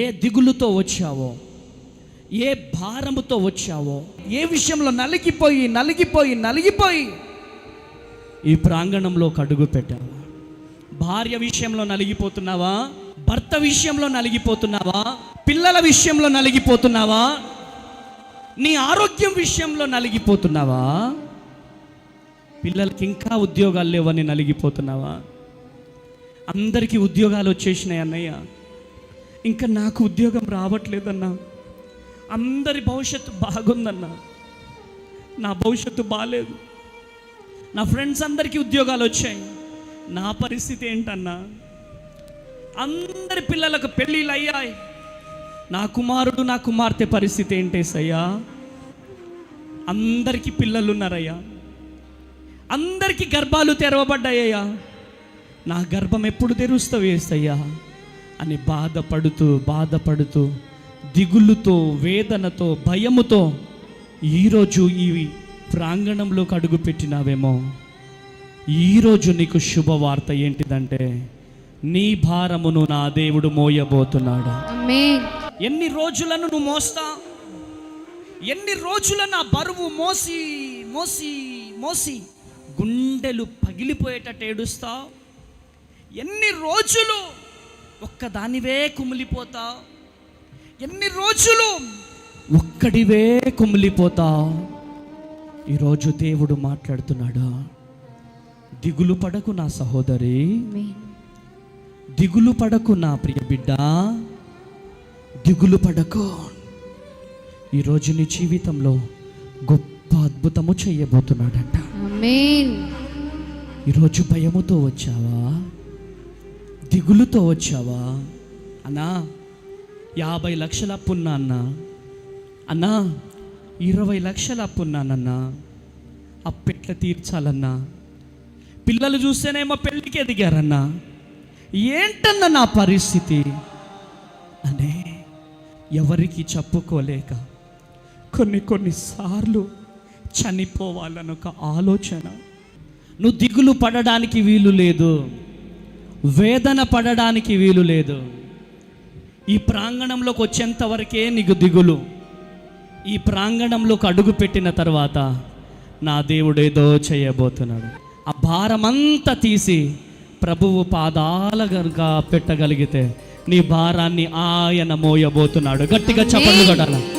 ఏ దిగులుతో వచ్చావో, ఏ భారముతో వచ్చావో, ఏ విషయంలో నలిగిపోయి ఈ ప్రాంగణంలోకి అడుగు పెట్టావా? భార్య విషయంలో నలిగిపోతున్నావా? భర్త విషయంలో నలిగిపోతున్నావా? పిల్లల విషయంలో నలిగిపోతున్నావా? నీ ఆరోగ్యం విషయంలో నలిగిపోతున్నావా? పిల్లలకి ఇంకా ఉద్యోగాలు లేవని నలిగిపోతున్నావా? అందరికీ ఉద్యోగాలు వచ్చేసినాయి అన్నయ్య, ఇంకా నాకు ఉద్యోగం రావట్లేదన్నా. అందరి భవిష్యత్తు బాగుందన్నా, నా భవిష్యత్తు బాగాలేదు. నా ఫ్రెండ్స్ అందరికీ ఉద్యోగాలు వచ్చాయి, నా పరిస్థితి ఏంటన్నా? అందరి పిల్లలకు పెళ్ళిళ్ళు అయ్యాయి, నా కుమారుడు నా కుమార్తె పరిస్థితి ఏంటేసయ్యా? అందరికీ పిల్లలు ఉన్నారయ్యా, అందరికీ గర్భాలు తెరవబడ్డాయ్యా, నా గర్భం ఎప్పుడు తెరుస్తావు యేసయ్యా అని బాధపడుతూ దిగులుతో, వేదనతో, భయముతో ఈరోజు ఈ ప్రాంగణంలోకి అడుగు పెట్టినావేమో. ఈరోజు నీకు శుభవార్త ఏంటిదంటే, నీ భారమును నా దేవుడు మోయబోతున్నాడు. ఆమేన్. ఎన్ని రోజులను నువ్వు మోస్తావు? ఎన్ని రోజులను ఆ బరువు మోసి మోసి మోసి గుండెలు పగిలిపోయేటట్టు ఏడుస్తావు? ఎన్ని రోజులు ఒక్కదానివే కుమిలిపోతావు? ఎన్ని రోజులు ఒక్కడివే కుమిలిపోతావు? ఈరోజు దేవుడు మాట్లాడుతున్నాడా? దిగులు పడకు నా సహోదరి, దిగులు పడకు నా ప్రియ బిడ్డ, దిగులు పడకు. ఈరోజు నీ జీవితంలో గొప్ప అద్భుతము చేయబోతున్నాడంట. ఆమేన్. ఈరోజు భయముతో వచ్చావా? దిగులుతో వచ్చావా? అన్నా 50 లక్షల అప్పున్నా అన్నా 20 లక్షల అప్పున్నానన్నా, అప్పెట్లా తీర్చాలన్నా? పిల్లలు చూస్తేనేమో పెళ్ళికి ఎదిగారన్నా, ఏంటన్నా నా పరిస్థితి అనే ఎవరికి చెప్పుకోలేక కొన్నిసార్లు చనిపోవాలని ఒక ఆలోచన. నువ్వు దిగులు పడడానికి వీలు లేదు, వేదన పడడానికి వీలు లేదు. ఈ ప్రాంగణంలోకి వచ్చేంత వరకే నీకు దిగులు. ఈ ప్రాంగణంలోకి అడుగు పెట్టిన తర్వాత నా దేవుడు ఏదో చేయబోతున్నాడు. ఆ భారమంతా తీసి ప్రభువు పాదాల గనుక పెట్టగలిగితే నీ భారాన్ని ఆయన మోయబోతున్నాడు. గట్టిగా చప్పట్లు కొట్టాలి.